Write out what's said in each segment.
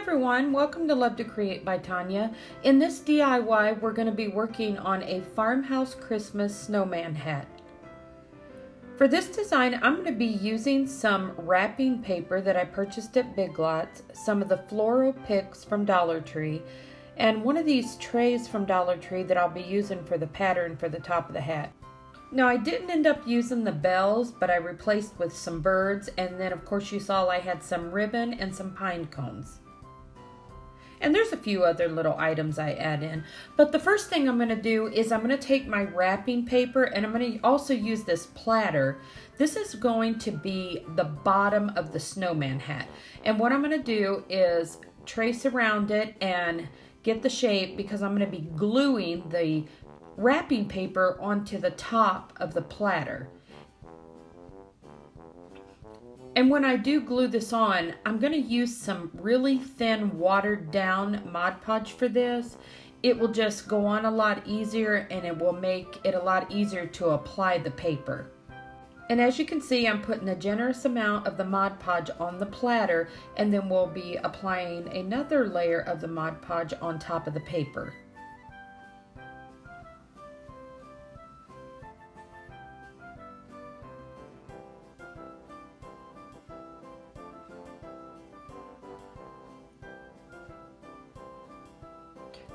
everyone, welcome to Love to Create by Tonya. In this DIY, we're going to be working on a Farmhouse Christmas Snowman Hat. For this design, I'm going to be using some wrapping paper that I purchased at Big Lots, some of the floral pics from Dollar Tree, and one of these trays from Dollar Tree that I'll be using for the pattern for the top of the hat. Now, I didn't end up using the bells, but I replaced with some birds, and then of course you saw I had some ribbon and some pine cones. And there's a few other little items I add in. But the first thing I'm going to do is I'm going to take my wrapping paper and I'm going to also use this platter. This is going to be the bottom of the snowman hat. And what I'm going to do is trace around it and get the shape because I'm going to be gluing the wrapping paper onto the top of the platter. And when I do glue this on, I'm going to use some really thin watered down Mod Podge for this. It will just go on a lot easier and it will make it a lot easier to apply the paper. And as you can see, I'm putting a generous amount of the Mod Podge on the platter, and then we'll be applying another layer of the Mod Podge on top of the paper.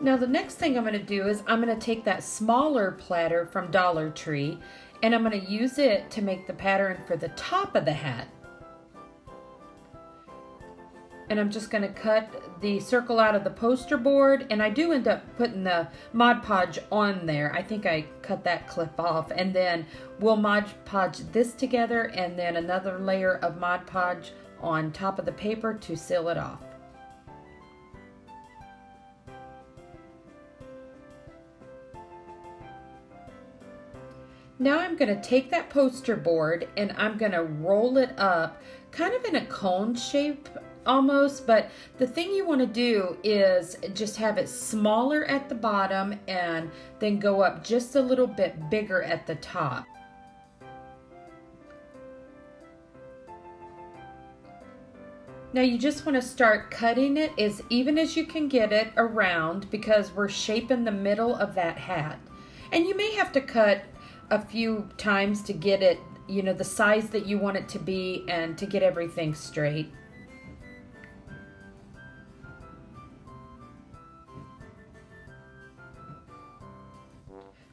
Now the next thing I'm going to do is I'm going to take that smaller platter from Dollar Tree and I'm going to use it to make the pattern for the top of the hat. And I'm just going to cut the circle out of the poster board, and I do end up putting the Mod Podge on there. I think I cut that clip off, and then we'll Mod Podge this together and then another layer of Mod Podge on top of the paper to seal it off. Now I'm going to take that poster board and I'm going to roll it up kind of in a cone shape almost, but the thing you want to do is just have it smaller at the bottom and then go up just a little bit bigger at the top. Now you just want to start cutting it as even as you can get it around because we're shaping the middle of that hat. And you may have to cut a few times to get it, you know, the size that you want it to be and to get everything straight.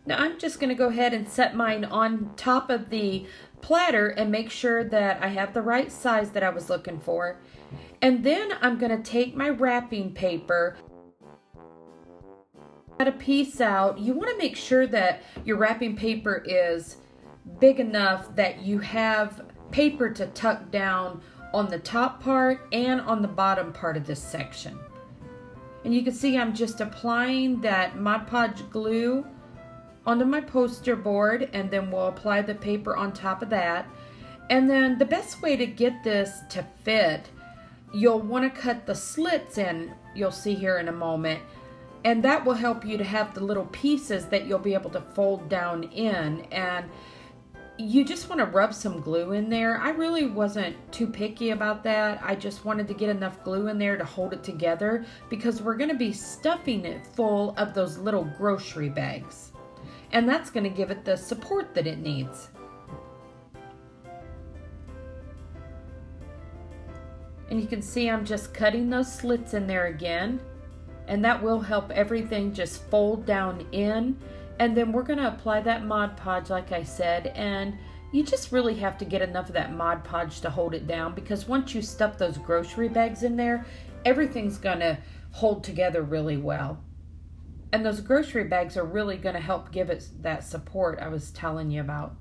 Now I'm just going to go ahead and set mine on top of the platter and make sure that I have the right size that I was looking for. And then I'm going to take my wrapping paper, cut a piece out. You want to make sure that your wrapping paper is big enough that you have paper to tuck down on the top part and on the bottom part of this section. And you can see I'm just applying that Mod Podge glue onto my poster board, and then we'll apply the paper on top of that. And then the best way to get this to fit, you'll want to cut the slits in, you'll see here in a moment. And that will help you to have the little pieces that you'll be able to fold down in. And you just want to rub some glue in there. I really wasn't too picky about that. I just wanted to get enough glue in there to hold it together because we're going to be stuffing it full of those little grocery bags. And that's going to give it the support that it needs. And you can see I'm just cutting those slits in there again. And that will help everything just fold down in. And then we're going to apply that Mod Podge like I said, and you just really have to get enough of that Mod Podge to hold it down because once you stuff those grocery bags in there, everything's going to hold together really well. And those grocery bags are really going to help give it that support I was telling you about.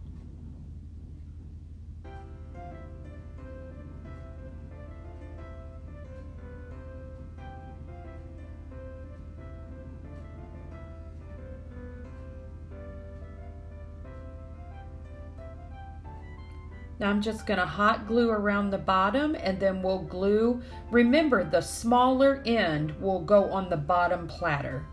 Now I'm just going to hot glue around the bottom and then we'll glue. Remember, the smaller end will go on the bottom platter.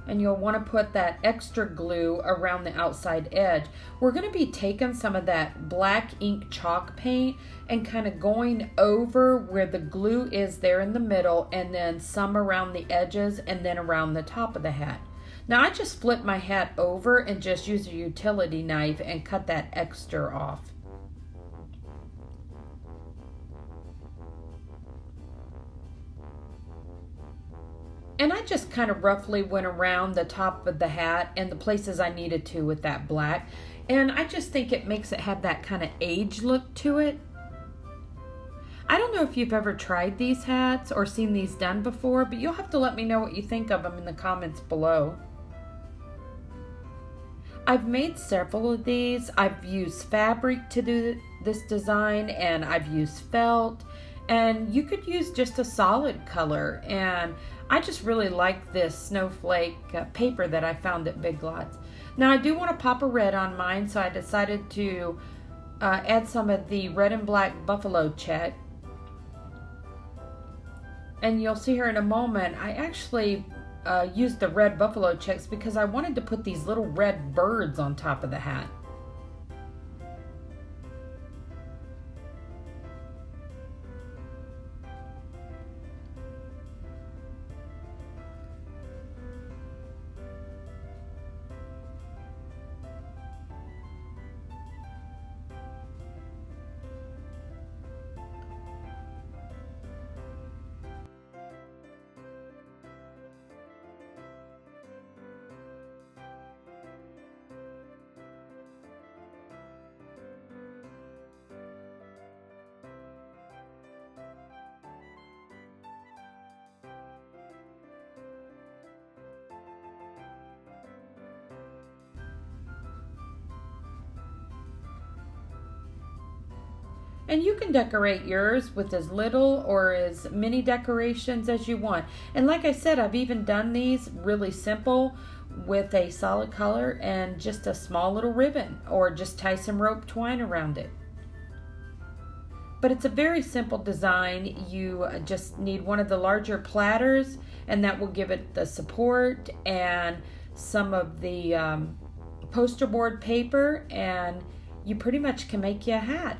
And you'll want to put that extra glue around the outside edge. We're going to be taking some of that black ink chalk paint and kind of going over where the glue is there in the middle, and then some around the edges and then around the top of the hat. Now I just flip my hat over and just use a utility knife and cut that extra off. And I just kind of roughly went around the top of the hat and the places I needed to with that black. And I just think it makes it have that kind of age look to it. I don't know if you've ever tried these hats or seen these done before, but you'll have to let me know what you think of them in the comments below. I've made several of these. I've used fabric to do this design, and I've used felt, and you could use just a solid color. And I just really like this snowflake paper that I found at Big Lots. Now I do want to pop a red on mine, so I decided to add some of the red and black buffalo check. And you'll see here in a moment, I actually used the red buffalo checks because I wanted to put these little red birds on top of the hat. And you can decorate yours with as little or as many decorations as you want. And like I said, I've even done these really simple with a solid color and just a small little ribbon, or just tie some rope twine around it. But it's a very simple design. You just need one of the larger platters, and that will give it the support, and some of the poster board paper, and you pretty much can make you a hat.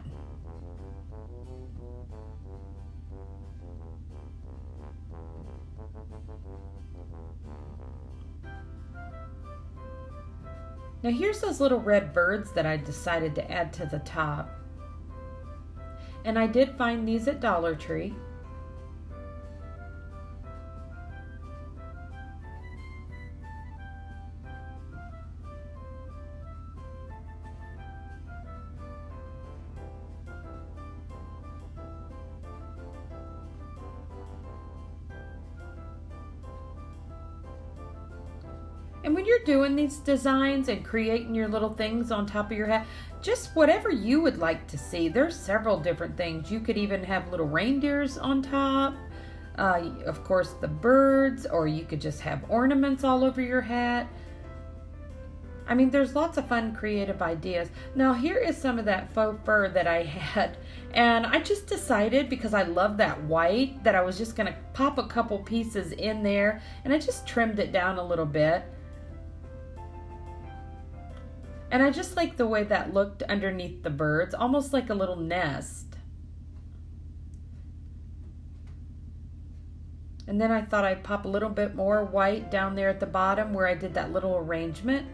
Now here's those little red birds that I decided to add to the top. And I did find these at Dollar Tree. And when you're doing these designs and creating your little things on top of your hat, just whatever you would like to see. There's several different things. You could even have little reindeers on top. Of course, the birds, or you could just have ornaments all over your hat. I mean, there's lots of fun, creative ideas. Now, here is some of that faux fur that I had. And I just decided, because I love that white, that I was just going to pop a couple pieces in there. And I just trimmed it down a little bit. And I just like the way that looked underneath the birds, almost like a little nest. And then I thought I'd pop a little bit more white down there at the bottom where I did that little arrangement.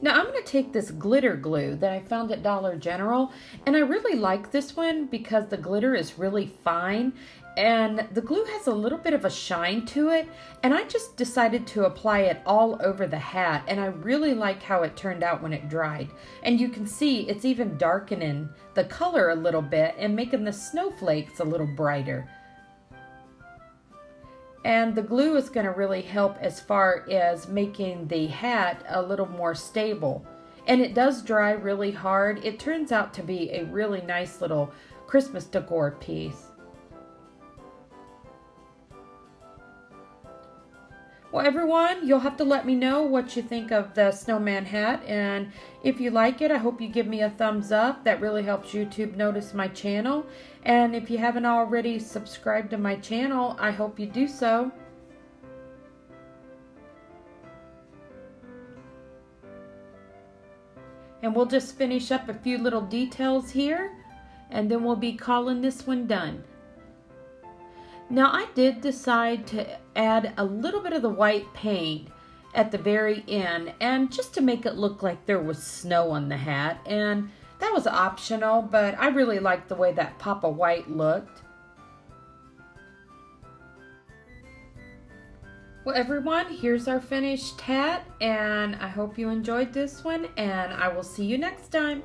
Now I'm going to take this glitter glue that I found at Dollar General, and I really like this one because the glitter is really fine and the glue has a little bit of a shine to it, and I just decided to apply it all over the hat, and I really like how it turned out when it dried. And you can see it's even darkening the color a little bit and making the snowflakes a little brighter. And the glue is going to really help as far as making the hat a little more stable. And it does dry really hard. It turns out to be a really nice little Christmas decor piece. Well, everyone, you'll have to let me know what you think of the snowman hat, and if you like it, I hope you give me a thumbs up. That really helps YouTube notice my channel. And if you haven't already subscribed to my channel, I hope you do so. And we'll just finish up a few little details here, and then we'll be calling this one done. Now I did decide to add a little bit of the white paint at the very end, and just to make it look like there was snow on the hat, and that was optional, but I really liked the way that pop of white looked. Well, everyone, here's our finished hat, and I hope you enjoyed this one, and I will see you next time.